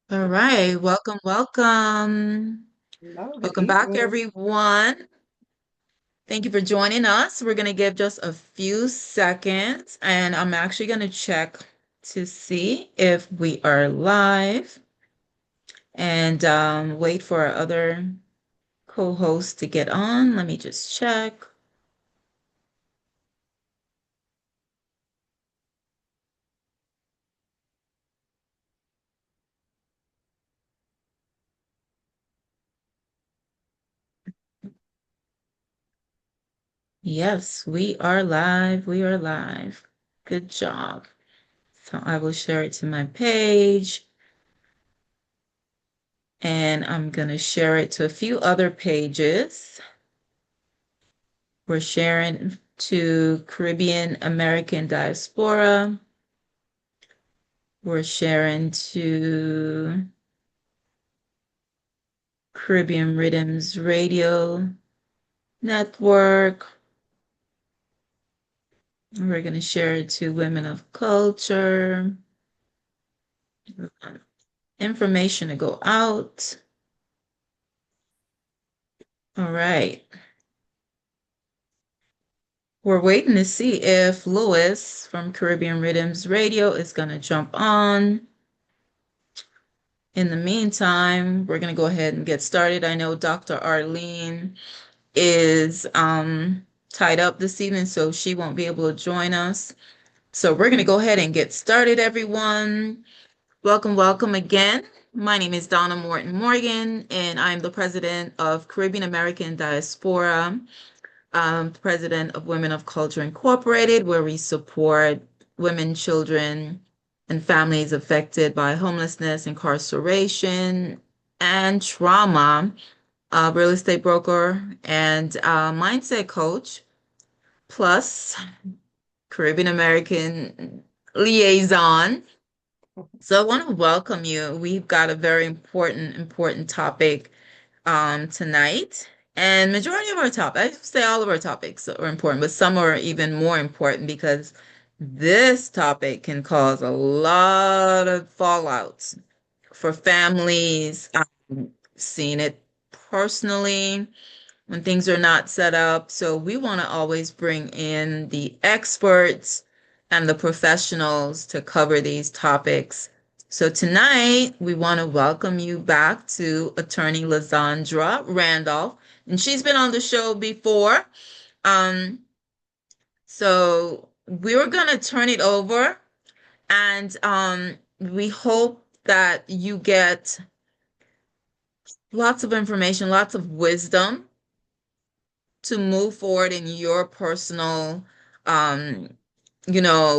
All right, welcome, welcome. Hello, good Welcome back, evening. everyone. Thank you for joining us. We're going to give just a few seconds, and I'm actually going to check to see if we are live and wait for our other co-hosts to get on. Let me just check. Yes, we are live. We are live. Good job. So I will share it to my page. And I'm going to share it to a few other pages. We're sharing to Caribbean American Diaspora. We're sharing to Caribbean Rhythms Radio Network. We're going to share it to Women of Culture. Information to go out. All right. We're waiting to see if Lewis from Caribbean Rhythms Radio is going to jump on. In the meantime, we're going to go ahead and get started. I know Dr. Arlene is tied up this evening, so she won't be able to join us. So we're going to go ahead and get started, everyone. Welcome, welcome again. My name is Donna Morton Morgan, and I'm the president of Caribbean American Diaspora, president of Women of Culture Incorporated, where we support women, children, and families affected by homelessness, incarceration, and trauma, real estate broker, and mindset coach, plus Caribbean American liaison. So I want to welcome you. We've got a very important topic tonight. And majority of our topics, I say all of our topics are important, but some are even more important because this topic can cause a lot of fallouts for families. I've seen it personally when things are not set up. So we want to always bring in the experts and the professionals to cover these topics. So tonight we want to welcome you back to Attorney La-Zondra Randolph, and she's been on the show before. Um, so we were gonna turn it over, and we hope that you get lots of information, lots of wisdom to move forward in your personal, um,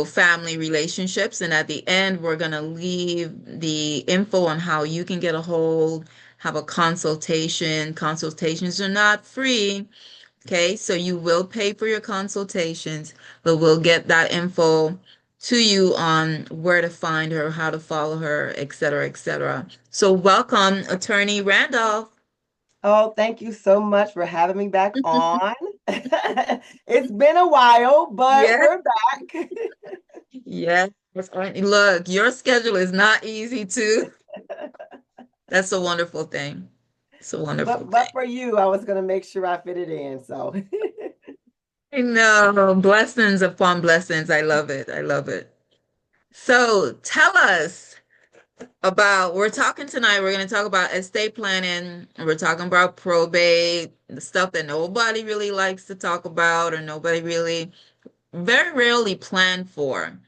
family relationships. And at the end, we're going to leave the info on how you can get a hold, have a consultation. Consultations are not free. Okay, so you will pay for your consultations, but we'll get that info to you on where to find her, how to follow her, et cetera, et cetera. So welcome, Attorney Randolph. Oh, thank you so much for having me back on. It's been a while, but Yes, we're back. yes. Look, your schedule is not easy too. That's a wonderful thing. It's a wonderful But thing. for you, I was gonna make sure I fit it in. So I know, blessings upon blessings. I love it. I love it. So tell us about, we're talking tonight, we're going to talk about estate planning. We're talking about probate, the stuff that nobody really likes to talk about or nobody really, very rarely plan for.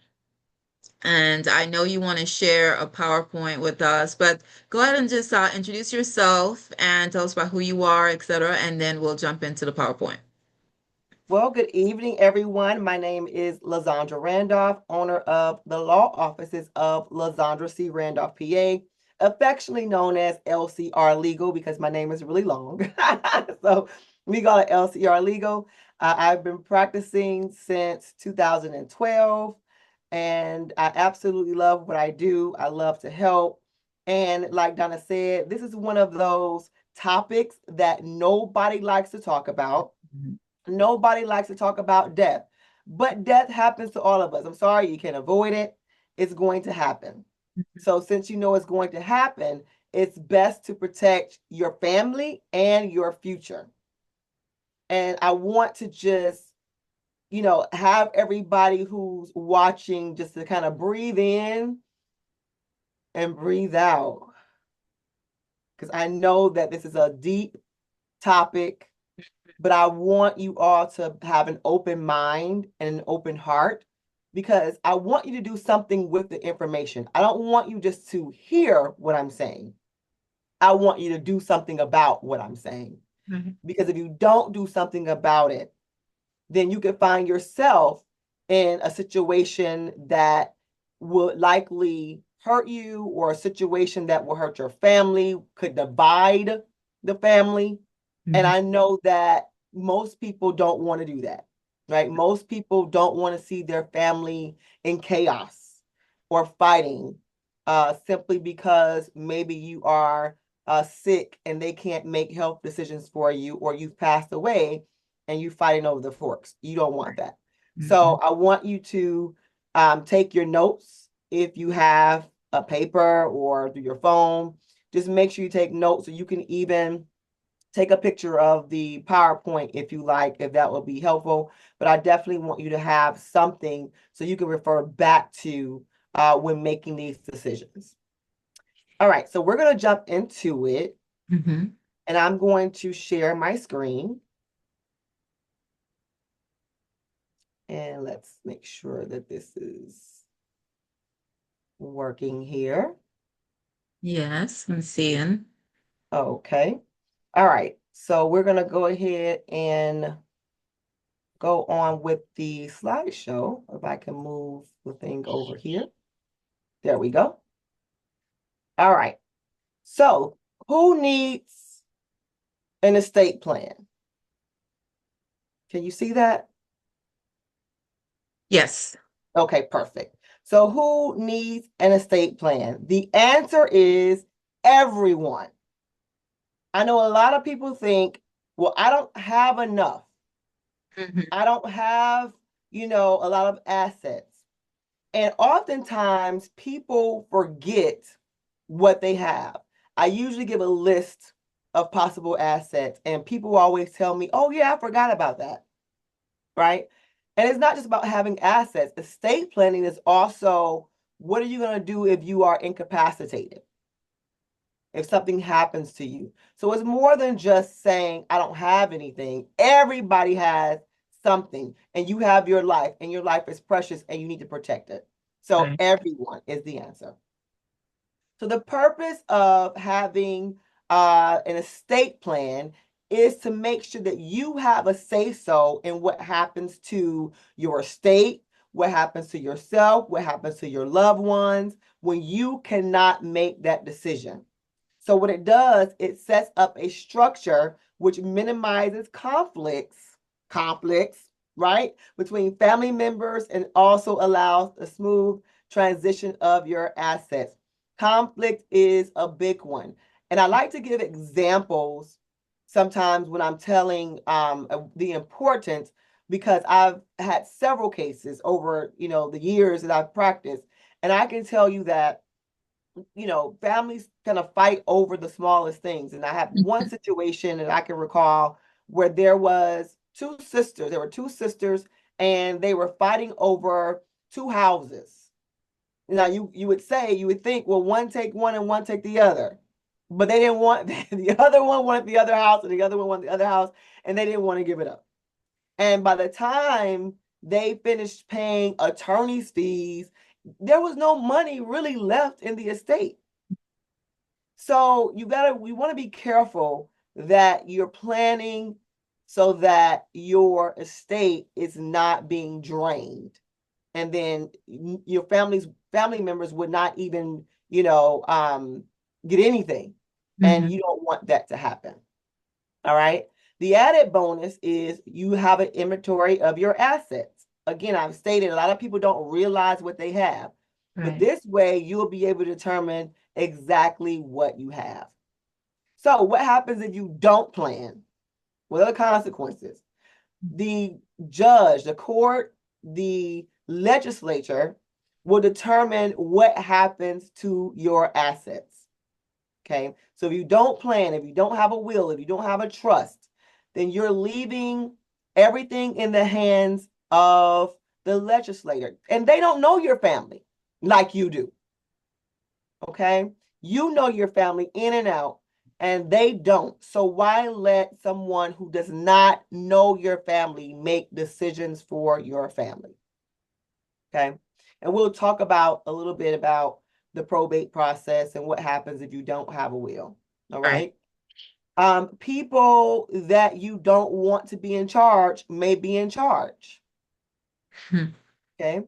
And I know you want to share a PowerPoint with us, but go ahead and just introduce yourself and tell us about who you are, etc. And then we'll jump into the PowerPoint. well, good evening, everyone. My name is La-Zondra Randolph, owner of the law offices of La-Zondra C. Randolph, PA, affectionately known as LCR Legal because my name is really long. So we call it LCR Legal. I've been practicing since 2012, and I absolutely love what I do. I love to help. And like Donna said, this is one of those topics that nobody likes to talk about. Nobody likes to talk about death, but death happens to all of us. I'm sorry, you can't avoid it. It's going to happen. So since you know it's going to happen, it's best to protect your family and your future. And I want to just, have everybody who's watching just to kind of breathe in and breathe out. Because I know that this is a deep topic, but I want you all to have an open mind and an open heart because I want you to do something with the information. I don't want you just to hear what I'm saying. I want you to do something about what I'm saying. Right. Because if you don't do something about it, then you could find yourself in a situation that will likely hurt you or a situation that will hurt your family, could divide the family. And Mhm. I know that most people don't want to do that, right? Most people don't want to see their family in chaos or fighting simply because maybe you are sick and they can't make health decisions for you or you've passed away and you fighting over the forks. You don't want that. So Mhm. I want you to take your notes if you have a paper or through your phone. Just make sure you take notes so you can even take a picture of the PowerPoint if you like, if that will be helpful. But I definitely want you to have something so you can refer back to when making these decisions. All right, so we're going to jump into it Mhm. and I'm going to share my screen. And let's make sure that this is working here. Yes, I'm seeing. Okay. All right. So we're going to go ahead and go on with the slideshow. If I can move the thing over here. There we go. All right. So who needs an estate plan? Can you see that? Yes. Okay, perfect. So who needs an estate plan? The answer is everyone. I know a lot of people think, well, I don't have enough. Mhm. I don't have, a lot of assets. And oftentimes people forget what they have. I usually give a list of possible assets, and people always tell me, oh, yeah, I forgot about that. Right. And it's not just about having assets. Estate planning is also what are you going to do if you are incapacitated? If something happens to you. So it's more than just saying, I don't have anything. Everybody has something, and you have your life, and your life is precious, and you need to protect it. So Right. everyone is the answer. So the purpose of having an estate plan is to make sure that you have a say-so in what happens to your estate, what happens to yourself, what happens to your loved ones when you cannot make that decision. So what it does, it sets up a structure which minimizes conflicts, right, between family members and also allows a smooth transition of your assets. Conflict is a big one. And I like to give examples sometimes when I'm telling the importance because I've had several cases over, the years that I've practiced. And I can tell you that families kind of fight over the smallest things. And I have one situation that I can recall where there was two sisters. There were two sisters, and they were fighting over two houses. Now you would think, well, one take one and one take the other, but they didn't want the other one wanted the other house, and the other one wanted the other house, and they didn't want to give it up. And by the time they finished paying attorney's fees, there was no money really left in the estate. So we want to be careful that you're planning so that your estate is not being drained. And then your family members would not even, get anything. And Mhm. you don't want that to happen. All right. The added bonus is you have an inventory of your assets. Again, I've stated a lot of people don't realize what they have, but Right. this way you'll be able to determine exactly what you have. So, what happens if you don't plan? What are the consequences? The judge, the court, the legislature will determine what happens to your assets. Okay. So if you don't plan, if you don't have a will, if you don't have a trust, then you're leaving everything in the hands of the legislator. And they don't know your family like you do. Okay. You know your family in and out, and they don't. So why let someone who does not know your family make decisions for your family? Okay. And we'll talk about a little bit about the probate process and what happens if you don't have a will. All Right. right. People that you don't want to be in charge may be in charge. Hmm. Okay.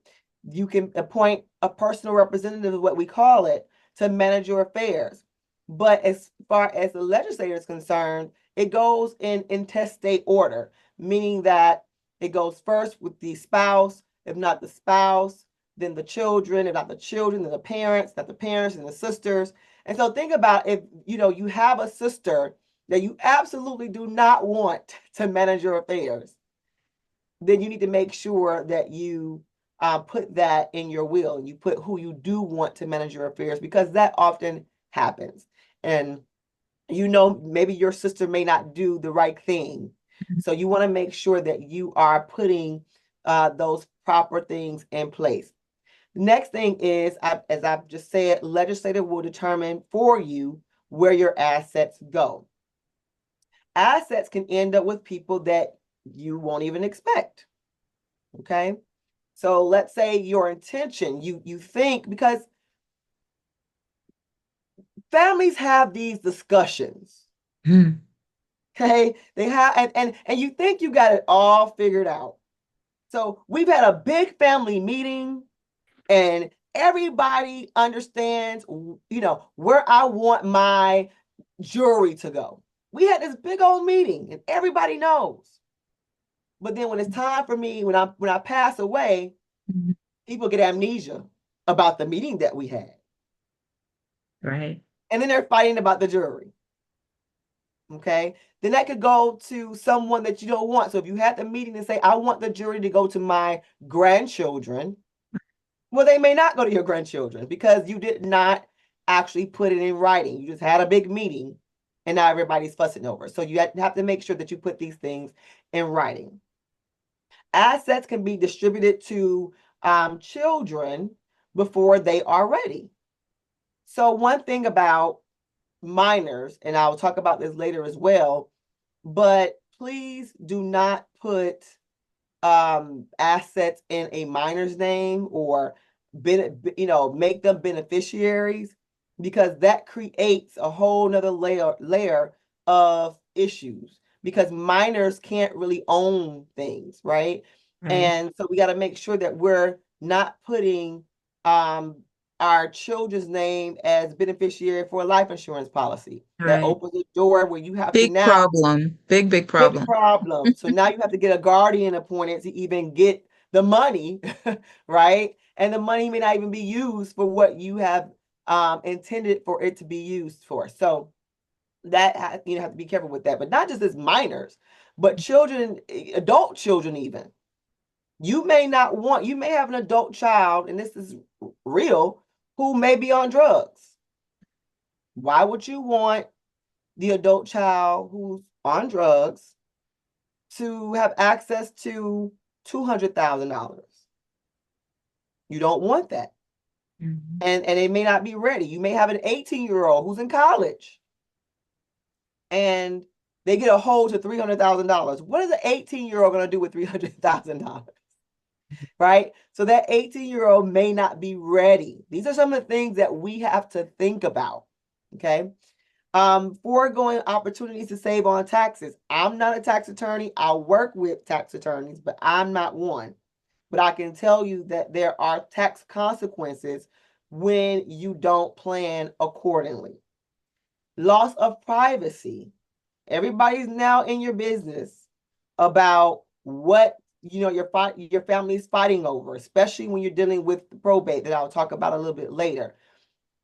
You can appoint a personal representative, is what we call it, to manage your affairs. But as far as the legislator is concerned, it goes in intestate order, meaning that it goes first with the spouse, if not the spouse, then the children, if not the children, then the parents, not the parents, and the sisters. And so think about if you have a sister that you absolutely do not want to manage your affairs, then you need to make sure that you put that in your will and you put who you do want to manage your affairs, because that often happens. And maybe your sister may not do the right thing. So you want to make sure that you are putting those proper things in place. The next thing is, as I've just said, legislator will determine for you where your assets go. Assets can end up with people that you won't even expect. Okay. So let's say your intention, you think, because families have these discussions. Hmm. Okay. They have, and you think you got it all figured out. So we've had a big family meeting, and everybody understands, where I want my jewelry to go. We had this big old meeting and everybody knows. But then when it's time for me, when I pass away, Mhm. people get amnesia about the meeting that we had. Right. And then they're fighting about the jury. Okay. Then that could go to someone that you don't want. So if you had the meeting and say, I want the jury to go to my grandchildren, well, they may not go to your grandchildren because you did not actually put it in writing. You just had a big meeting and now everybody's fussing over. So you have to make sure that you put these things in writing. Assets can be distributed to children before they are ready. So one thing about minors, and I'll talk about this later as well, but please do not put assets in a minor's name or make them beneficiaries, because that creates a whole nother layer of issues, because minors can't really own things, right? Right. And so we got to make sure that we're not putting um our children's name as beneficiary for a life insurance policy. That Right. opens the door where you have to Big now. problem. Big Big problem. problem. So now you have to get a guardian appointed to even get the money, right? And the money may not even be used for what you have intended for it to be used for. So that you have to be careful with that. But not just as minors, but children, adult children even. You may have an adult child, and this is real, who may be on drugs. Why would you want the adult child who's on drugs to have access to $200,000? You don't want that. Mhm. And they may not be ready. You may have an 18-year-old who's in college and they get a hold to $300,000. What is an 18-year-old going to do with $300,000? Right? So that 18-year-old may not be ready. These are some of the things that we have to think about. Okay. Foregoing opportunities to save on taxes. I'm not a tax attorney. I work with tax attorneys, but I'm not one. But I can tell you that there are tax consequences when you don't plan accordingly. Loss of privacy. Everybody's now in your business about what your family is fighting over, especially when you're dealing with the probate that I'll talk about a little bit later.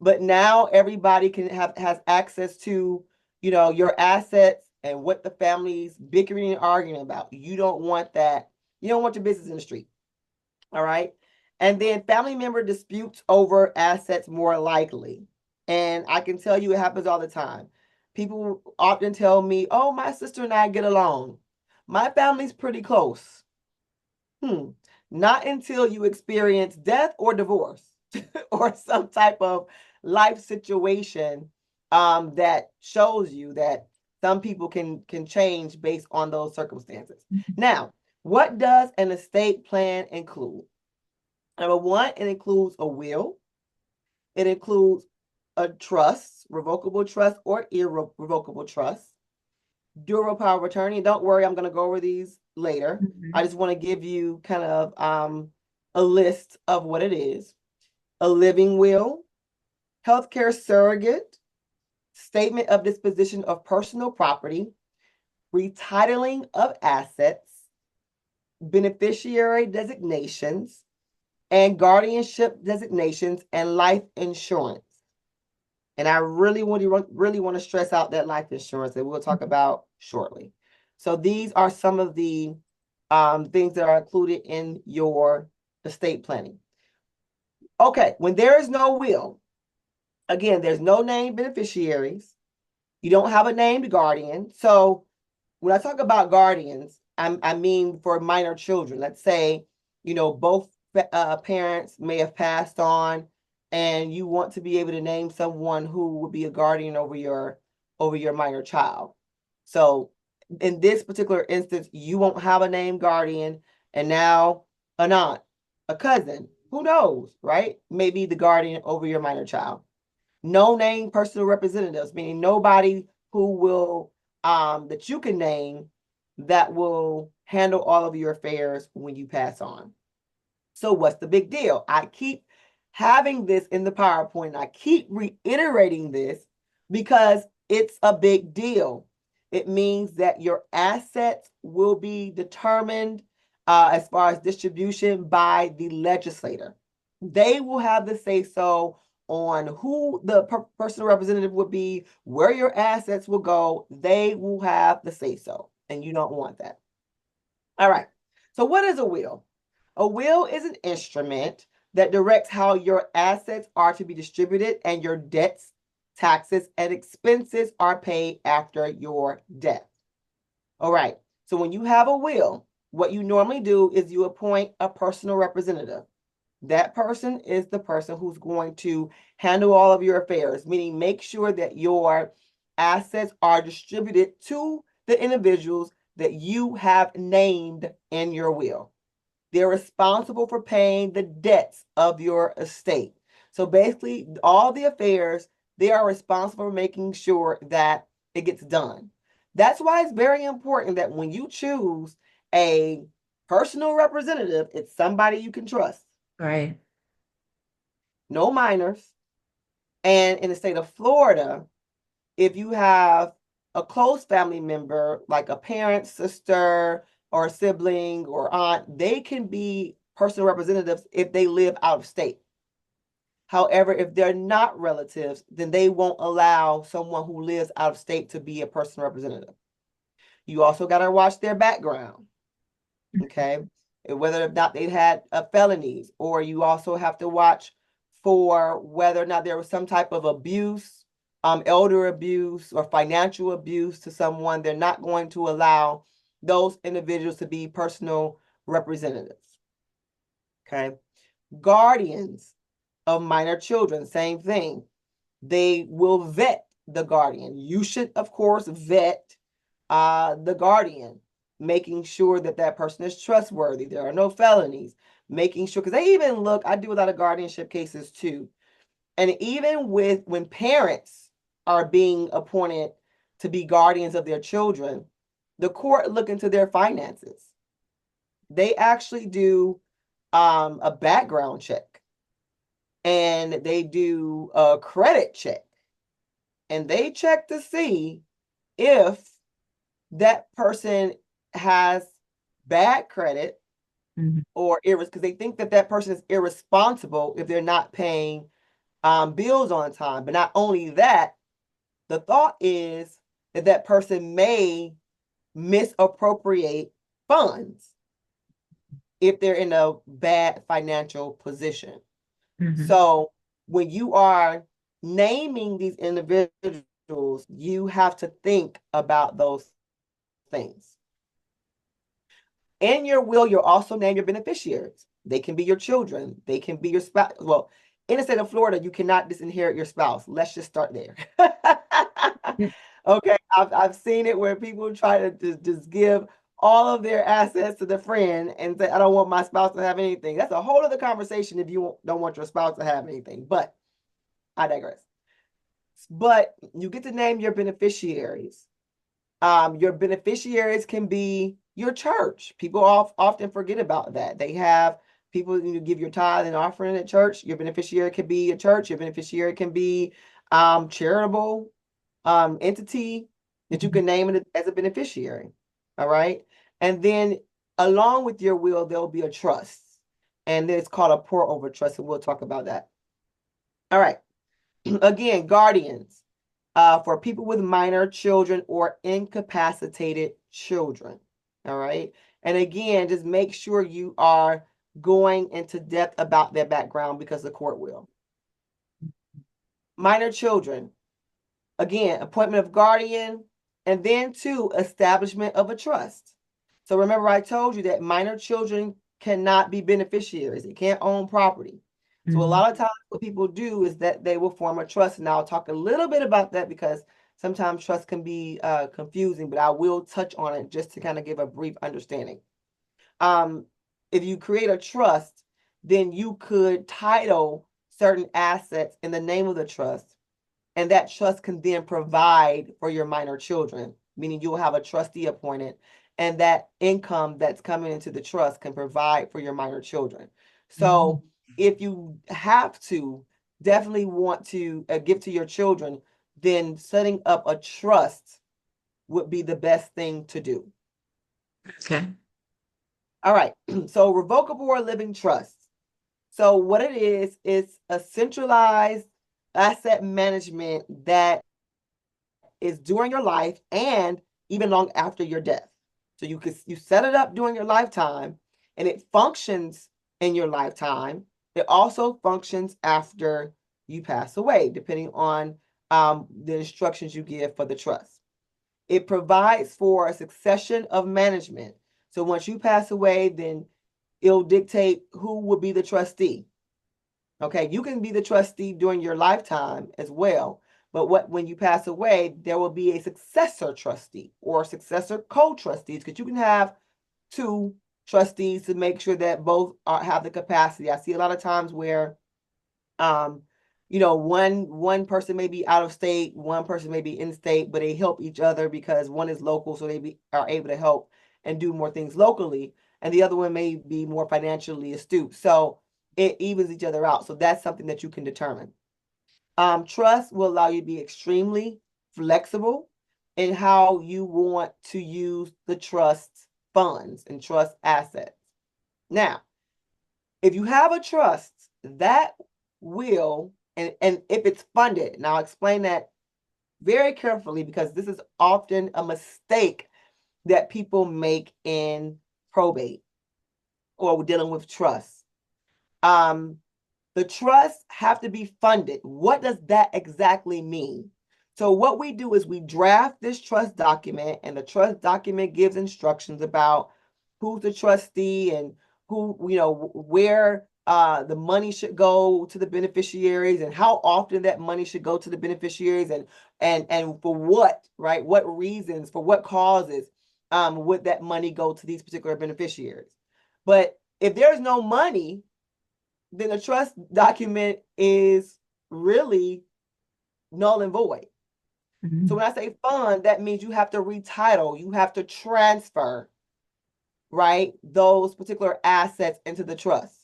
But now everybody has access to your assets and what the family's bickering and arguing about. You don't want that. You don't want your business in the street. All right. And then family member disputes over assets more likely. And I can tell you it happens all the time. People often tell me, oh, my sister and I get along. My family's pretty close. Not until you experience death or divorce or some type of life situation that shows you that some people can change based on those circumstances. Now, what does an estate plan include? Number one, it includes a will. It includes a trust, revocable trust or irrevocable trust, durable power of attorney. Don't worry, I'm going to go over these later. I just want to give you kind of a list of what it is. A living will, healthcare surrogate, statement of disposition of personal property, retitling of assets, beneficiary designations, and guardianship designations, and life insurance. And I really want to stress out that life insurance that we'll talk about shortly. So these are some of the things that are included in your estate planning. Okay, when there is no will, again, there's no named beneficiaries. You don't have a named guardian. So when I talk about guardians, I mean for minor children. Let's say, both parents may have passed on, and you want to be able to name someone who would be a guardian over your minor child. So in this particular instance, you won't have a named guardian, and now an aunt, a cousin, who knows, right? Maybe the guardian over your minor child. No named personal representatives, meaning nobody who will that you can name that will handle all of your affairs when you pass on. So what's the big deal? I keep having this in the PowerPoint. I keep reiterating this because it's a big deal. It means that your assets will be determined as far as distribution by the legislator. They will have the say so on who the personal representative would be, where your assets will go. They will have the say so, and you don't want that. All right. So what is a will? A will is an instrument that directs how your assets are to be distributed and your debts, taxes, and expenses are paid after your death. All right. So when you have a will, what you normally do is you appoint a personal representative. That person is the person who's going to handle all of your affairs, meaning make sure that your assets are distributed to the individuals that you have named in your will. They're responsible for paying the debts of your estate. So basically, all the affairs, they are responsible for making sure that it gets done. That's why it's very important that when you choose a personal representative, it's somebody you can trust. Right. No minors. And in the state of Florida, if you have a close family member, like a parent, sister, or a sibling or aunt, they can be personal representatives if they live out of state. However, if they're not relatives, then they won't allow someone who lives out of state to be a personal representative. You also got to watch their background, okay? Whether or not they've had felonies, or you also have to watch for whether or not there was some type of abuse, elder abuse or financial abuse to someone. They're not going to allow those individuals to be personal representatives. Okay. Guardians of minor children, same thing. They will vet the guardian. You should, of course, vet the guardian, making sure that that person is trustworthy. There are no felonies, making sure, because they even look, I do a lot of guardianship cases too. And even with when parents are being appointed to be guardians of their children, the court look into their finances. They actually do a background check, and they do a credit check, and they check to see if that person has bad credit or because they think that that person is irresponsible if they're not paying bills on time. But not only that, the thought is that that person may misappropriate funds. if they're in a bad financial position. Mm-hmm. So when you are naming these individuals, you have to think about those things. In your will, you'll also name your beneficiaries. They can be your children. They can be your spouse. Well, in the state of Florida, you cannot disinherit your spouse. Let's just start there. Okay, I've seen it where people try to just give all of their assets to the friend and say, I don't want my spouse to have anything. That's a whole other conversation if you don't want your spouse to have anything. But I digress. But you get to name your beneficiaries. Your beneficiaries can be your church. People often forget about that. They have people, you give your tithe and offering at church. Your beneficiary can be a church. Your beneficiary can be charitable entity that you can name it as a beneficiary. All right. And then along with your will, there'll be a trust. And it's called a pour over trust. And we'll talk about that. All right. Again, guardians for people with minor children or incapacitated children. All right. And again, just make sure you are going into depth about their background because the court will. Minor children, again, appointment of guardian, and then two, establishment of a trust. So remember, I told you that minor children cannot be beneficiaries. They can't own property. So a Mm-hmm. lot of times what people do is that they will form a trust. And I'll talk a little bit about that because sometimes trust can be confusing, but I will touch on it just to kind of give a brief understanding. Um, if you create a trust, then you could title certain assets in the name of the trust, and that trust can then provide for your minor children, meaning you'll have a trustee appointed, and that income that's coming into the trust can provide for your minor children. So if you have to, definitely want to give to your children, then setting up a trust would be the best thing to do. Okay. All right. So revocable or living trust. So what it is, it's a centralized asset management that is during your life and even long after your death. So you set it up during your lifetime and it functions in your lifetime. It also functions after you pass away, depending on the instructions you give for the trust. It provides for a succession of management. So once you pass away, then it'll dictate who will be the trustee. Okay, you can be the trustee during your lifetime as well. But when you pass away, there will be a successor trustee or successor co-trustees, because you can have two trustees to make sure that both have the capacity. I see a lot of times where um, one person may be out of state, one person may be in state, but they help each other because one is local, so are able to help and do more things locally, and the other one may be more financially astute. So it evens each other out. So that's something that you can determine. Trust will allow you to be extremely flexible in how you want to use the trust funds and trust assets. Now, if you have a trust, that will, and if it's funded, now I'll explain that very carefully because this is often a mistake that people make in probate or dealing with trust. The trusts have to be funded. What does that exactly mean? So what we do is we draft this trust document, and the trust document gives instructions about who's the trustee and who, where the money should go to the beneficiaries and how often that money should go to the beneficiaries and for what, right? What reasons, for what causes would that money go to these particular beneficiaries? But if there's no money, then the trust document is really null and void. So when I say fund, that means you have to retitle, you have to transfer, right, those particular assets into the trust.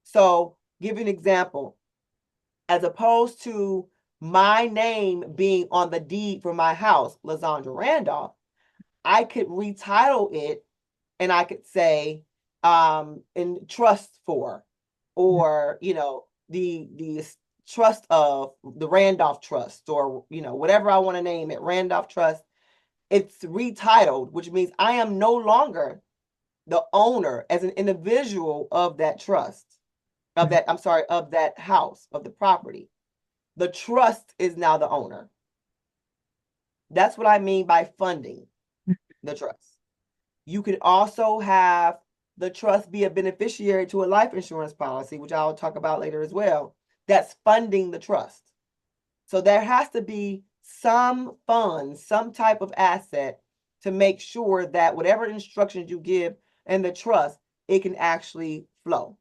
So give you an example. As opposed to my name being on the deed for my house, La-Zondra Randolph, I could retitle it and I could say in trust for, or the trust of the Randolph Trust, or whatever I want to name it, Randolph Trust. It's retitled, which means I am no longer the owner as an individual of that trust, of that, I'm sorry, of that house, of the property. The trust is now the owner. That's what I mean by funding the trust. You could also have the trust be a beneficiary to a life insurance policy, which I'll talk about later as well, that's funding the trust. So there has to be some fund, some type of asset to make sure that whatever instructions you give in the trust, it can actually flow.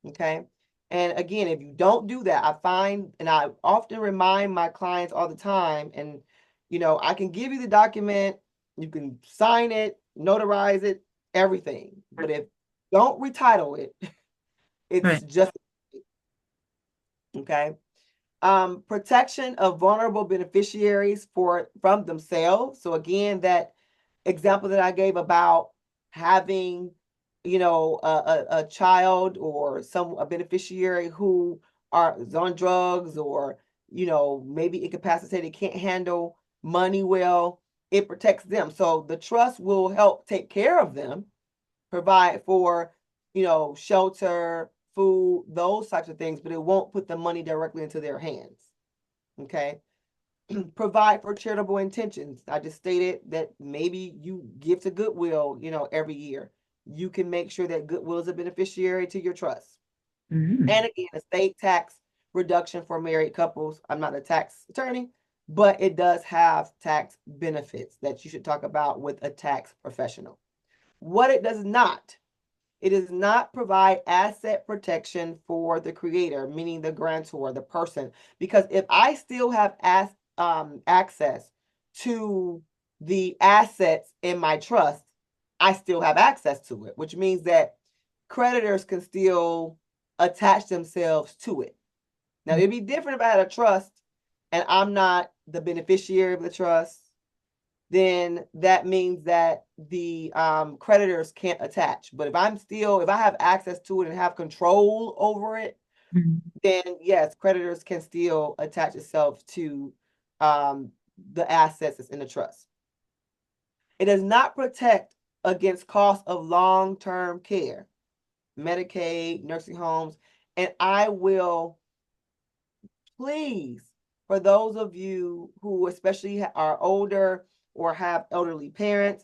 Okay. And again, if you don't do that, I find, and I often remind my clients all the time, and I can give you the document, you can sign it, notarize it, everything. But if you don't retitle it, it's Right. just okay. Protection of vulnerable beneficiaries from themselves. So again, that example that I gave about having, a child or a beneficiary who is on drugs or, maybe incapacitated, can't handle money well, it protects them. So the trust will help take care of them, provide for, shelter, food, those types of things, but it won't put the money directly into their hands. Okay. Provide for charitable intentions. I just stated that maybe you give to Goodwill, every year. You can make sure that Goodwill is a beneficiary to your trust. Mm-hmm. And again, estate tax reduction for married couples. I'm not a tax attorney, but it does have tax benefits that you should talk about with a tax professional. What it does not, it does not provide asset protection for the creator, meaning the grantor, the person. Because if I still have access to the assets in my trust, I still have access to it, which means that creditors can still attach themselves to it. Now, it'd be different if I had a trust and I'm not the beneficiary of the trust, then that means that the creditors can't attach. But if I have access to it and have control over it, then yes, creditors can still attach itself to the assets that's in the trust. It does not protect against costs of long-term care, Medicaid, nursing homes, and I will please, for those of you who especially are older or have elderly parents,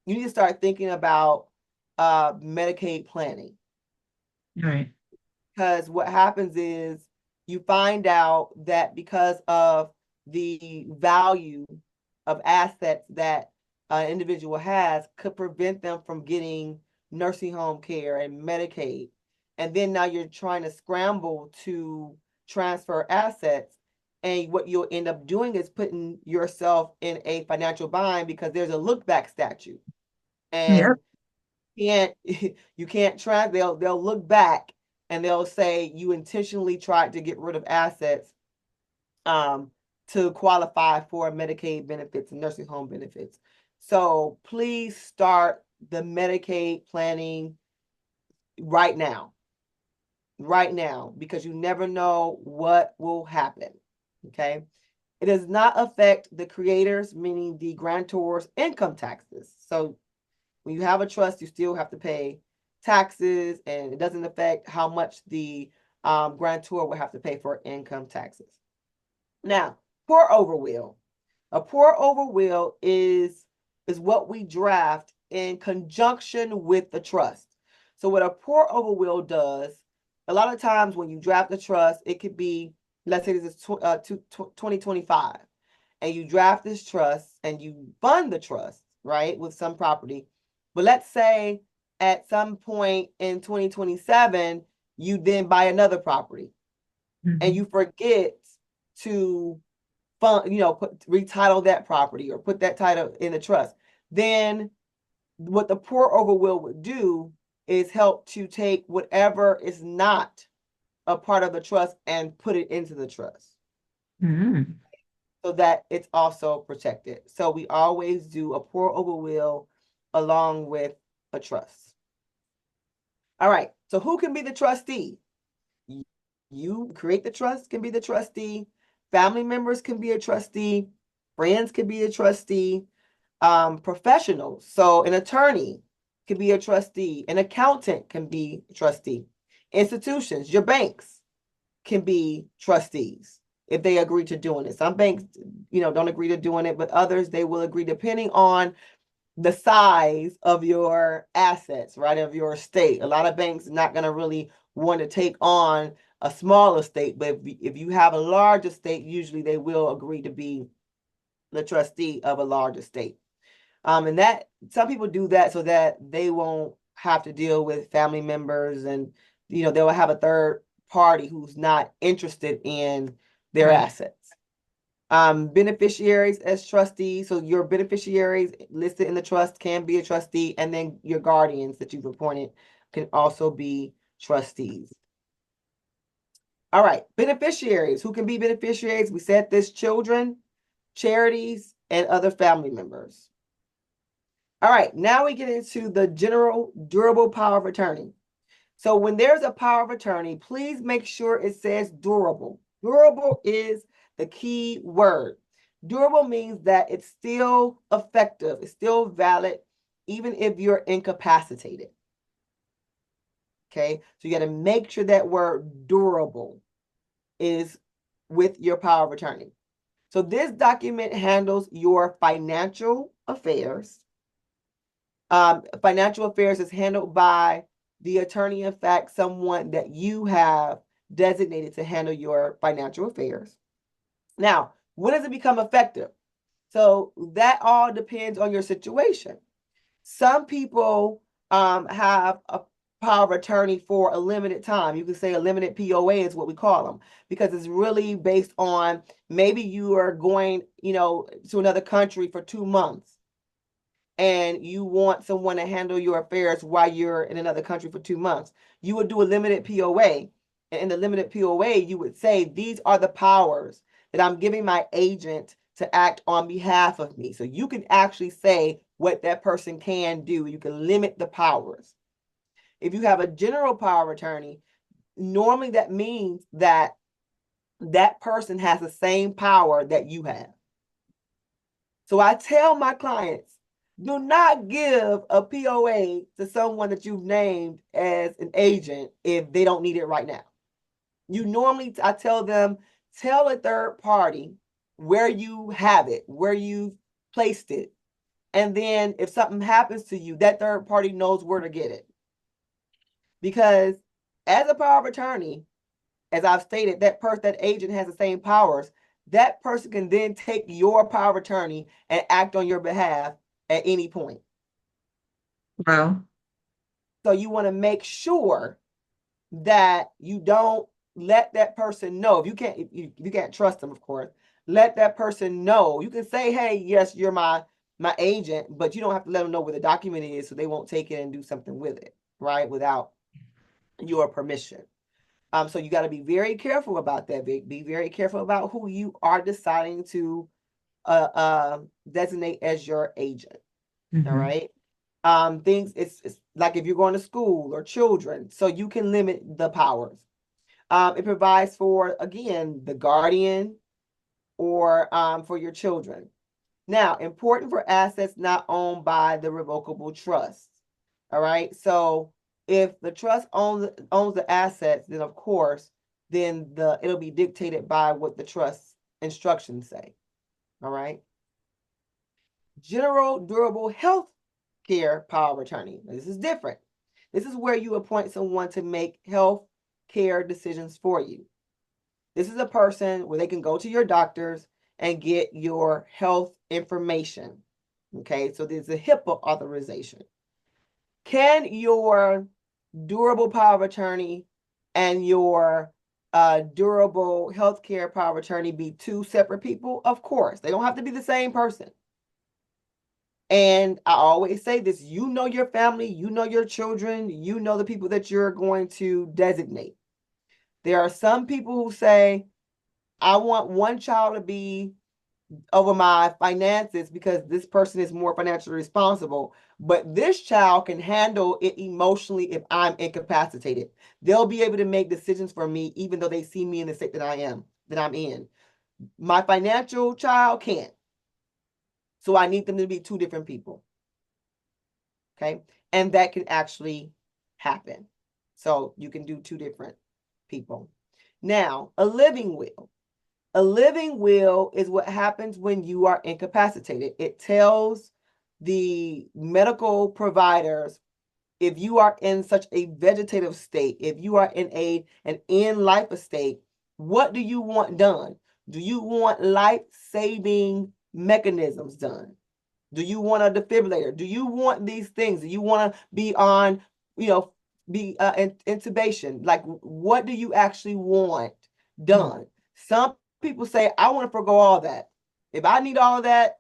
you need to start thinking about Medicaid planning. Right. Because what happens is you find out that because of the value of assets that an individual has could prevent them from getting nursing home care and Medicaid. And then now you're trying to scramble to transfer assets. And what you'll end up doing is putting yourself in a financial bind because there's a look back statute. Yeah. And you can't try, they'll look back and they'll say you intentionally tried to get rid of assets to qualify for Medicaid benefits and nursing home benefits. So please start the Medicaid planning right now, because you never know what will happen. Okay. It does not affect the creators, meaning the grantor's income taxes. So when you have a trust, you still have to pay taxes, and it doesn't affect how much the grantor will have to pay for income taxes. Now, pour over will. A pour over will is what we draft in conjunction with the trust. So what a pour over will does, a lot of times when you draft a trust, it could be, let's say this is 2025, and you draft this trust and you fund the trust, right, with some property. But let's say at some point in 2027, you then buy another property and you forget to retitle that property or put that title in the trust. Then what the pour over will would do is help to take whatever is not a part of the trust and put it into the trust. Mm-hmm. So that it's also protected. So we always do a pour over will along with a trust. All right. So who can be the trustee? You create the trust, can be the trustee. Family members can be a trustee. Friends can be a trustee. Professionals. So an attorney can be a trustee. An accountant can be a trustee. Institutions, your banks can be trustees if they agree to doing it. Some banks, don't agree to doing it, but others, they will agree depending on the size of your assets, right, of your estate. A lot of banks are not going to really want to take on a small estate, but if you have a large estate, usually they will agree to be the trustee of a large estate. And that some people do that so that they won't have to deal with family members, and they'll have a third party who's not interested in their assets. Beneficiaries as trustees. So your beneficiaries listed in the trust can be a trustee, and then your guardians that you've appointed can also be trustees. All right, beneficiaries. Who can be beneficiaries? We said this: children, charities, and other family members. All right, now we get into the general durable power of attorney. So when there's a power of attorney, please make sure it says durable. Durable is the key word. Durable means that it's still effective, it's still valid, even if you're incapacitated. Okay, so you got to make sure that word durable is with your power of attorney. So this document handles your financial affairs. Financial affairs is handled by the attorney, in fact, someone that you have designated to handle your financial affairs. Now, when does it become effective? So that all depends on your situation. Some people have a power of attorney for a limited time. You can say a limited POA is what we call them, because it's really based on maybe you are going, to another country for 2 months, and you want someone to handle your affairs while you're in another country for 2 months. You would do a limited POA. And in the limited POA, you would say, these are the powers that I'm giving my agent to act on behalf of me. So you can actually say what that person can do. You can limit the powers. If you have a general power of attorney, normally that means that that person has the same power that you have. So I tell my clients, do not give a POA to someone that you've named as an agent if they don't need it right now. I tell them, tell a third party where you have it, where you've placed it. And then if something happens to you, that third party knows where to get it. Because as a power of attorney, as I've stated, that agent has the same powers. That person can then take your power of attorney and act on your behalf at any point. Wow. So you want to make sure that you don't let that person know. If you can't trust them, of course, let that person know. You can say, hey, yes, you're my agent, but you don't have to let them know where the document is, so they won't take it and do something with it, right, without your permission. So you got to be very careful about that. Be very careful about who you are deciding to designate as your agent. All right. It's like if you're going to school or children, so you can limit the powers. It provides for, again, the guardian or for your children. Now, important for assets not owned by the revocable trust. All right. So if the trust owns the assets, then of course, then it'll be dictated by what the trust instructions say. All right. General durable health care power of attorney. Now, this is different. This is where you appoint someone to make health care decisions for you. This is a person where they can go to your doctors and get your health information. Okay, so there's a HIPAA authorization. Can your durable power of attorney and your durable healthcare power of attorney be two separate people? Of course, they don't have to be the same person. And I always say this, you know your family, you know your children, you know the people that you're going to designate. There are some people who say, I want one child to be over my finances because this person is more financially responsible, but this child can handle it emotionally if I'm incapacitated. They'll be able to make decisions for me even though they see me in the state that I'm in. My financial child can't. So I need them to be two different people. Okay. And that can actually happen. So you can do two different people. Now, a living will. A living will is what happens when you are incapacitated. It tells the medical providers if you are in such a vegetative state, if you are in an in-life state, what do you want done? Do you want life-saving mechanisms done? Do you want a defibrillator? Do you want these things? Do you want to be on, be intubation? Like, what do you actually want done? Some people say, I want to forego all that. If I need all of that,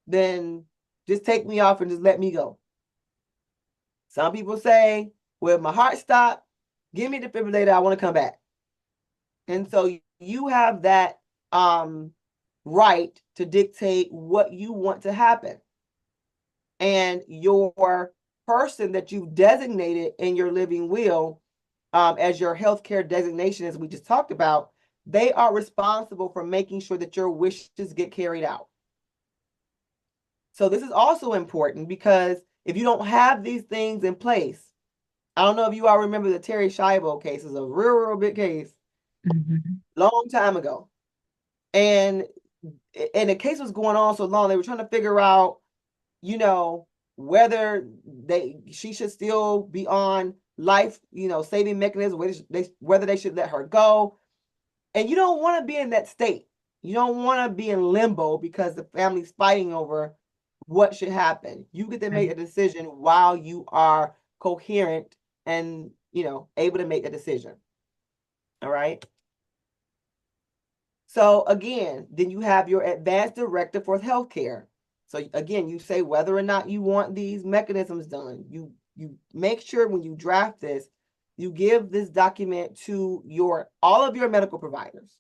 then just take me off and just let me go. Some people say, well, my heart stopped, give me the defibrillator, I want to come back. And so you have that right to dictate what you want to happen. And your person that you've designated in your living will as your healthcare designation, as we just talked about, they are responsible for making sure that your wishes get carried out. So this is also important because if you don't have these things in place, I don't know if you all remember the Terry Schiavo case. It's a real big case, long time ago. And the case was going on so long, they were trying to figure out, whether she should still be on life, saving mechanism, whether they should let her go. And you don't want to be in that state. You don't want to be in limbo because the family's fighting over what should happen. You get to make a decision while you are coherent and, able to make a decision. All right. So again, then you have your advanced directive for healthcare. So again, you say whether or not you want these mechanisms done. You make sure when you draft this, you give this document to all of your medical providers.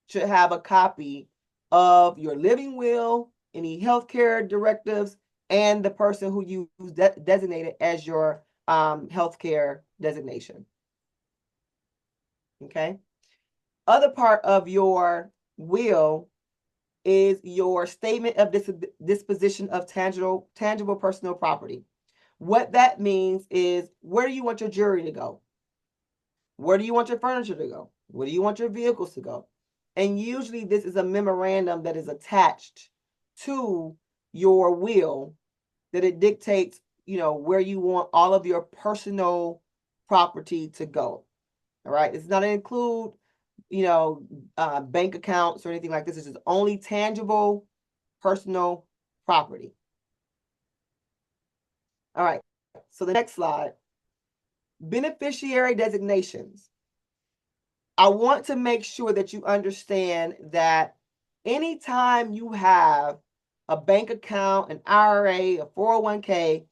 Should have a copy of your living will, any healthcare directives, and the person who you designated as your healthcare designation. Okay. Other part of your will is your statement of disposition of tangible personal property. What that means is, where do you want your jewelry to go? Where do you want your furniture to go? Where do you want your vehicles to go? And usually this is a memorandum that is attached to your will that it dictates, where you want all of your personal property to go. All right. It's not to include, bank accounts or anything like this. It's just only tangible personal property. All right. So the next slide, beneficiary designations. I want to make sure that you understand that anytime you have a bank account, an IRA, a 401k,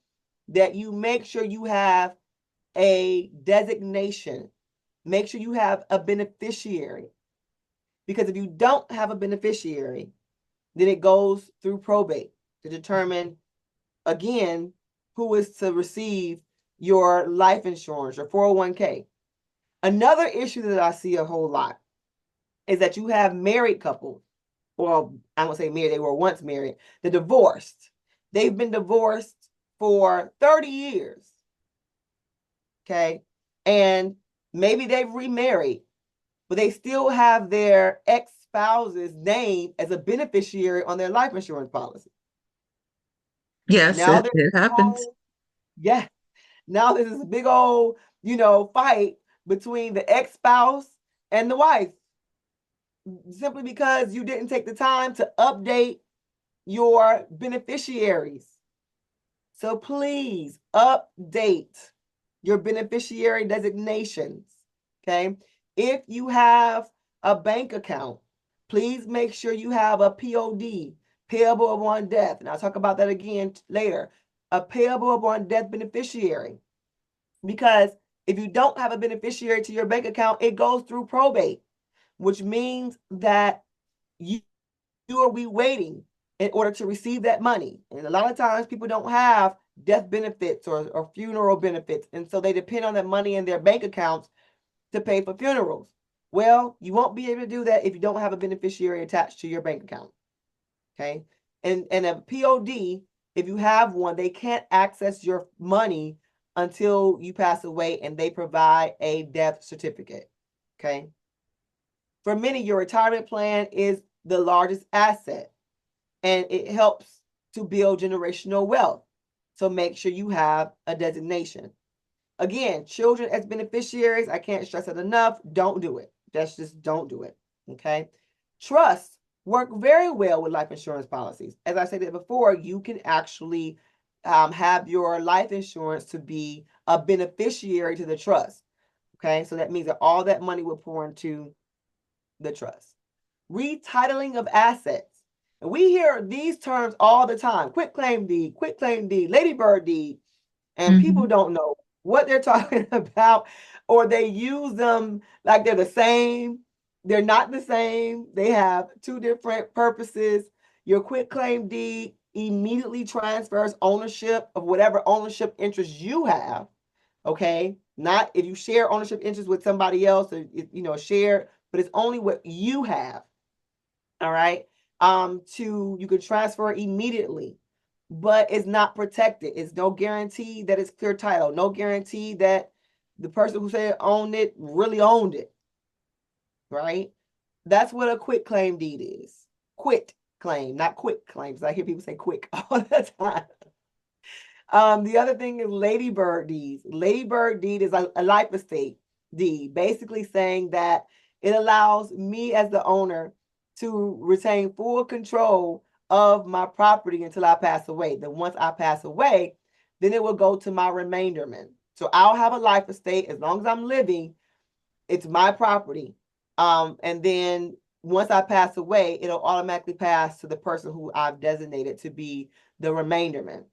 that you make sure you have a designation. Make sure you have a beneficiary. Because if you don't have a beneficiary, then it goes through probate to determine, again, who is to receive your life insurance, your 401k. Another issue that I see a whole lot is that you have married couples. Well, I'm going to say married, they were once married. They're divorced. They've been divorced for 30 years. Okay. And maybe they've remarried, but they still have their ex-spouse's name as a beneficiary on their life insurance policy. Yes, Now it happens. Yeah. Now this is a big old, fight between the ex-spouse and the wife, simply because you didn't take the time to update your beneficiaries. So please update your beneficiary designations. Okay. If you have a bank account, please make sure you have a POD, payable upon death. And I'll talk about that again later. A payable upon death beneficiary. Because if you don't have a beneficiary to your bank account, it goes through probate, which means that you will be waiting in order to receive that money. And a lot of times people don't have death benefits or funeral benefits. And so they depend on that money in their bank accounts to pay for funerals. Well, you won't be able to do that if you don't have a beneficiary attached to your bank account. Okay. And a POD If you have one, they can't access your money until you pass away, and they provide a death certificate. Okay. For many, your retirement plan is the largest asset, and it helps to build generational wealth. So make sure you have a designation. Again, children as beneficiaries, I can't stress it enough. Don't do it. That's just don't do it. Okay. Trusts work very well with life insurance policies. As I said before, you can actually have your life insurance to be a beneficiary to the trust. Okay. So that means that all that money will pour into the trust. Retitling of assets. And we hear these terms all the time: quit claim deed, ladybird deed, and people Mhm. don't know what they're talking about, or they use them like they're the same. They're not the same. They have two different purposes. Your quit claim deed immediately transfers ownership of whatever ownership interest you have. Okay, not if you share ownership interest with somebody else, or share, but it's only what you have. All right. You can transfer immediately, but it's not protected. It's no guarantee that it's clear title. No guarantee that the person who said owned it really owned it. Right. That's what a quit claim deed is. Quit claim, not quick claims. I hear people say quick all the time. The other thing is ladybird deeds. Ladybird deed is a life estate deed, basically saying that it allows me as the owner to retain full control of my property until I pass away. Then once I pass away, then it will go to my remainderment. So I'll have a life estate as long as I'm living. It's my property. And then once I pass away, it'll automatically pass to the person who I've designated to be the remainderment.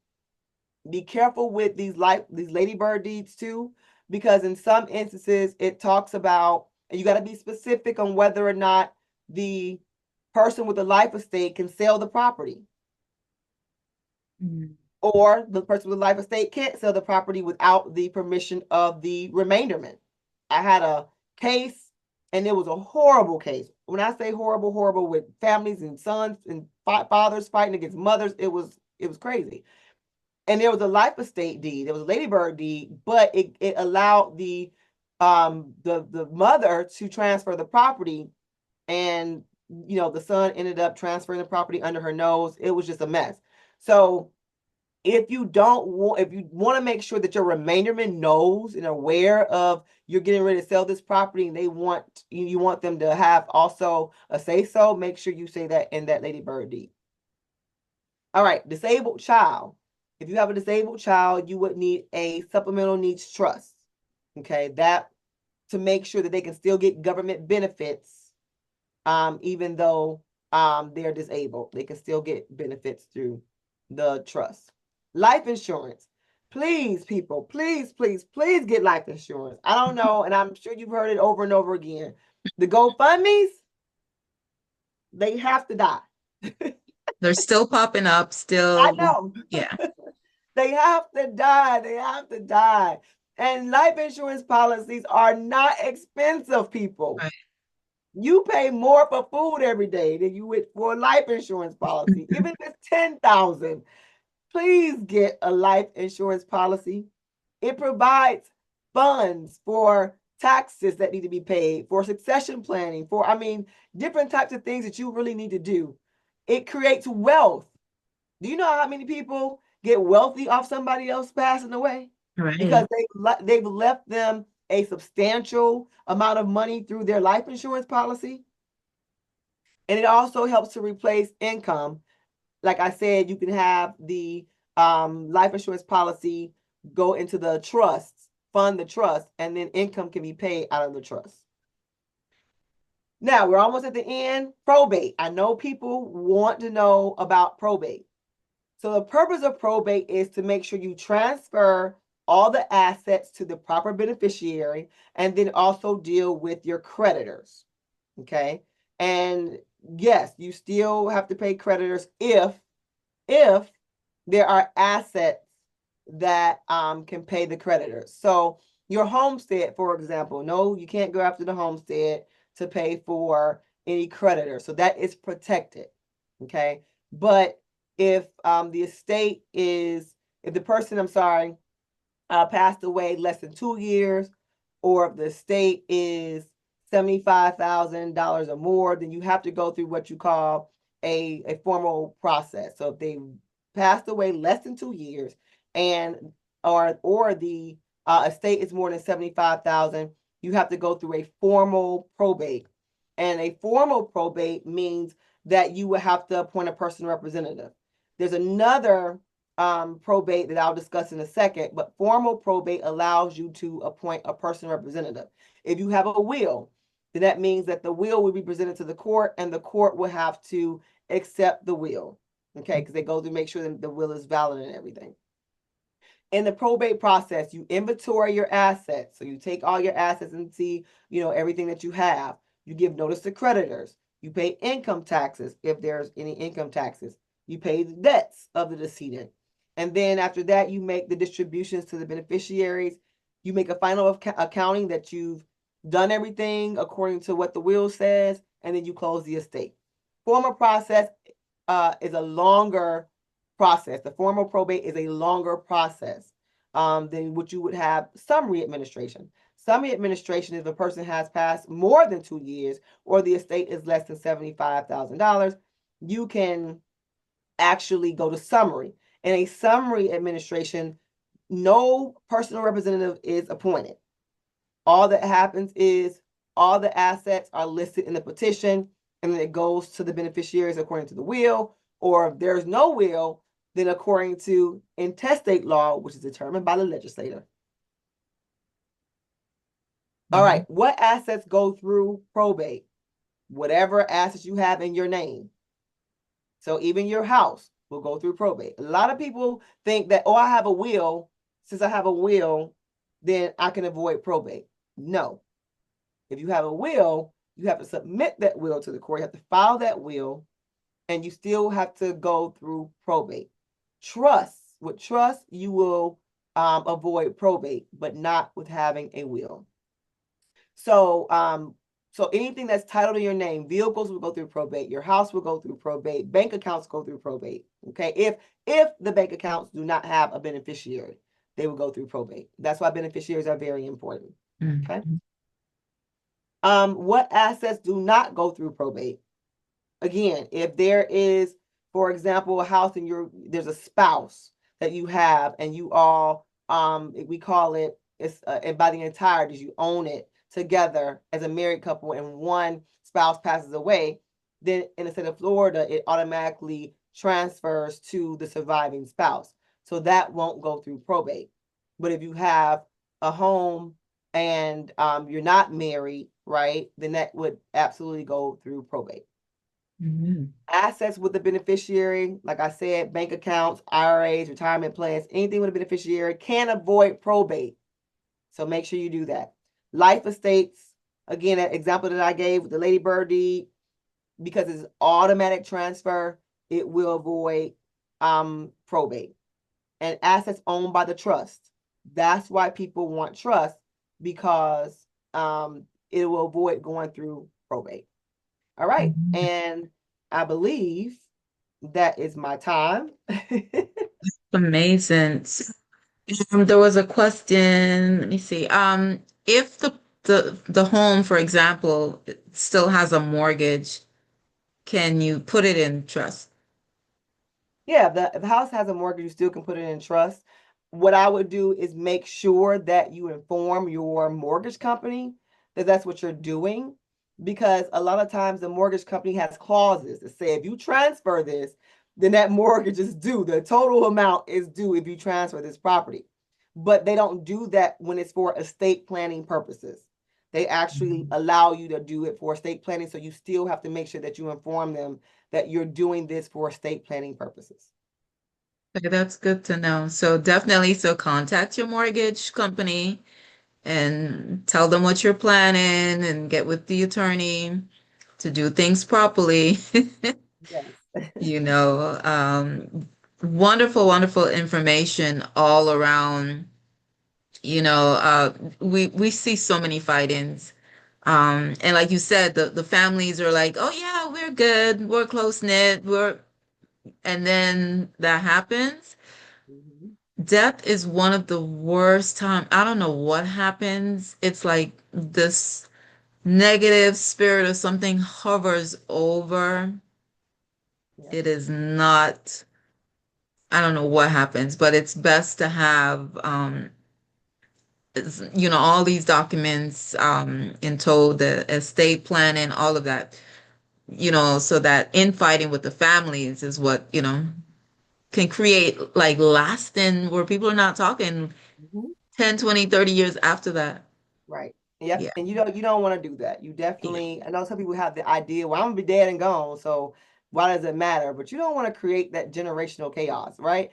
Be careful with these ladybird deeds too, because in some instances it talks about, and you got to be specific on whether or not the person with the life estate can sell the property, or the person with the life estate can't sell the property without the permission of the remainderment. I had a case, and it was a horrible case. When I say horrible, horrible, with families and sons and fathers fighting against mothers, it was crazy. And there was a life estate deed. There was a ladybird deed, but it allowed the mother to transfer the property, and the son ended up transferring the property under her nose. It was just a mess. So if you want to make sure that your remainderment knows and aware of you're getting ready to sell this property, and you want them to have also a say so, make sure you say that in that ladybird deed. All right, disabled child. If you have a disabled child, you would need a supplemental needs trust. Okay, that to make sure that they can still get government benefits, even though they're disabled. They can still get benefits through the trust. Life insurance. Please, people, please, please, please get life insurance. I don't know, and I'm sure you've heard it over and over again. The GoFundMe's, they have to die. They're still popping up, I still, know. yeah. They have to die. They have to die. And life insurance policies are not expensive, people. Right. You pay more for food every day than you would for a life insurance policy. Even if it's 10,000, please get a life insurance policy. It provides funds for taxes that need to be paid, for succession planning, different types of things that you really need to do. It creates wealth. Do you know how many people get wealthy off somebody else passing away? Because Right. they've left them a substantial amount of money through their life insurance policy. And it also helps to replace income. Like I said, you can have the life insurance policy go into the trusts, fund the trust, and then income can be paid out of the trust. Now we're almost at the end. Probate. I know people want to know about probate. So the purpose of probate is to make sure you transfer all the assets to the proper beneficiary, and then also deal with your creditors. Okay. And yes, you still have to pay creditors if there are assets that can pay the creditors. So your homestead, for example, no, you can't go after the homestead to pay for any creditor. So that is protected. Okay. But If the estate is, if the person, I'm sorry, passed away less than 2 years, or if the estate is $75,000 or more, then you have to go through what you call a formal process. So if they passed away less than 2 years, and or the estate is more than 75,000, you have to go through a formal probate. And a formal probate means that you will have to appoint a personal representative. There's another probate that I'll discuss in a second, but formal probate allows you to appoint a personal representative. If you have a will, then that means that the will will be presented to the court, and the court will have to accept the will. Okay, because they go to make sure that the will is valid and everything. In the probate process, you inventory your assets. So you take all your assets and see, everything that you have. You give notice to creditors. You pay income taxes if there's any income taxes. You pay the debts of the decedent. And then after that, you make the distributions to the beneficiaries. You make a final accounting that you've done everything according to what the will says, and then you close the estate. Formal process is a longer process. The formal probate is a longer process than what you would have summary administration. Summary administration is if a person has passed more than 2 years or the estate is less than $75,000, you can actually go to summary. In a summary administration, no personal representative is appointed. All that happens is all the assets are listed in the petition, and then it goes to the beneficiaries according to the will, or if there's no will, then according to intestate law, which is determined by the legislator. All right, what assets go through probate? Whatever assets you have in your name. So even your house will go through probate. A lot of people think that, I have a will. Since I have a will, then I can avoid probate. No. If you have a will, you have to submit that will to the court. You have to file that will, and you still have to go through probate. With trust, you will avoid probate, but not with having a will. So anything that's titled in your name, vehicles will go through probate, your house will go through probate, bank accounts go through probate. Okay, if the bank accounts do not have a beneficiary, they will go through probate. That's why beneficiaries are very important. Okay. What assets do not go through probate? Again, if there is, for example, a house and there's a spouse that you have, and you all, we call it, it's and by the entirety, you own it together as a married couple, and one spouse passes away, then in the state of Florida, it automatically transfers to the surviving spouse. So that won't go through probate. But if you have a home and you're not married, right, then that would absolutely go through probate. Assets with the beneficiary, like I said, bank accounts, IRAs, retirement plans, anything with a beneficiary can avoid probate. So make sure you do that. Life estates, again, that example that I gave with the Ladybird deed, because it's automatic transfer, it will avoid probate. And assets owned by the trust. That's why people want trust, because it will avoid going through probate. All right. And I believe that is my time. Amazing. There was a question. Let me see. If the home, for example, still has a mortgage, can you put it in trust? Yeah, if the house has a mortgage, you still can put it in trust. What I would do is make sure that you inform your mortgage company that that's what you're doing, because a lot of times the mortgage company has clauses that say if you transfer this, then that mortgage is due. The total amount is due if you transfer this property. But they don't do that when it's for estate planning purposes. They actually allow you to do it for estate planning, so you still have to make sure that you inform them that you're doing this for estate planning purposes. Okay, that's good to know. So definitely, so contact your mortgage company and tell them what you're planning and get with the attorney to do things properly. Yes. You know, wonderful, wonderful information all around. You know, we see so many fight-ins. And like you said, the families are like, oh yeah, we're good, we're close knit, and then that happens. Mhm. Death is one of the worst time. I don't know what happens. It's like this negative spirit or something hovers over. Yeah. It is not, I don't know what happens, but it's best to have all these documents in tow, the estate planning, all of that, so that infighting with the families is what, can create like lasting where people are not talking Mhm. 10, 20, 30 years after that. Right. Yep. Yeah. And you don't want to do that. You Yeah. definitely, I know some people have the idea, well, I'm gonna be dead and gone, so why does it matter? But you don't want to create that generational chaos, right?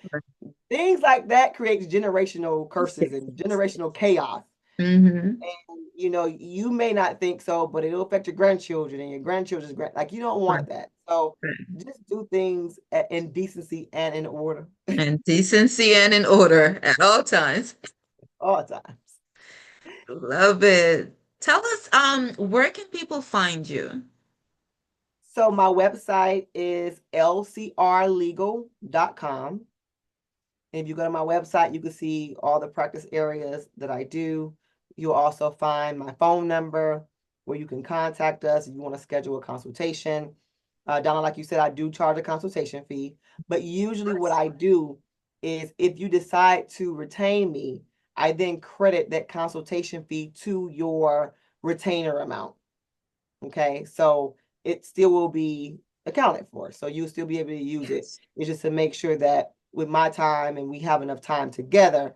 Things like that creates generational curses and generational chaos. Mm-hmm. And you may not think so, but it'll affect your grandchildren and your grandchildren's like you don't Right. want that. So Right. just do things in decency and in order And decency and in order at all times. all the time. Love it. Tell us, where can people find you? So my website is lcrlegal.com. And if you go to my website, you can see all the practice areas that I do. You'll also find my phone number where you can contact us if you want to schedule a consultation. Donna, like you said, I do charge a consultation fee, but usually what I do is if you decide to retain me, I then credit that consultation fee to your retainer amount. Okay, so it still will be accounted for. So you'll still be able to use it. Yes. It's just to make sure that with my time and we have enough time together,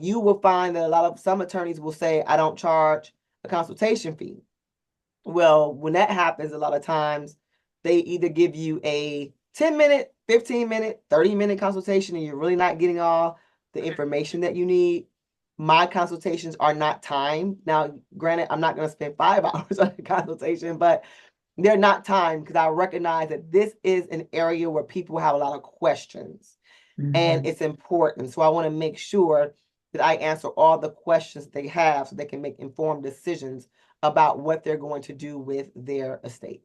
you will find that some attorneys will say, I don't charge a consultation fee. Well, when that happens, a lot of times they either give you a 10-minute, 15-minute, 30-minute consultation, and you're really not getting all the information that you need. My consultations are not timed. Now, granted, I'm not going to spend 5 hours on a consultation, but they're not timed because I recognize that this is an area where people have a lot of questions and Mhm. it's important. So I want to make sure that I answer all the questions they have so they can make informed decisions about what they're going to do with their estate.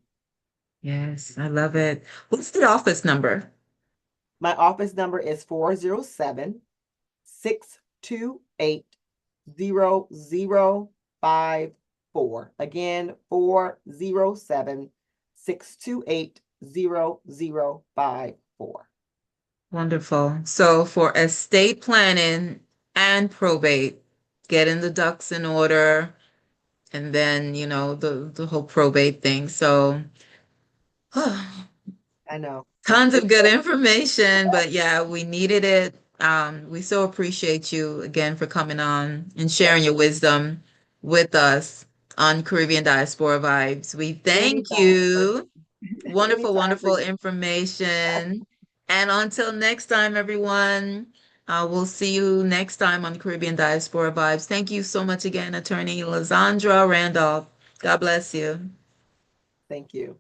Yes, I love it. What's the office number? My office number is 407-628-0054. Again, 407-628-0054. Wonderful. So for estate planning and probate, getting the ducks in order, and then, the whole probate thing. So I know. tons of It's good information, but yeah, we needed it. We so appreciate you again for coming on and sharing your wisdom with us on Caribbean Diaspora Vibes. We thank anytime, you. Wonderful, anytime, wonderful Bridget. information. And until next time, everyone, we'll see you next time on Caribbean Diaspora Vibes. Thank you so much again, Attorney La-Zondra Randolph. God bless you. Thank you.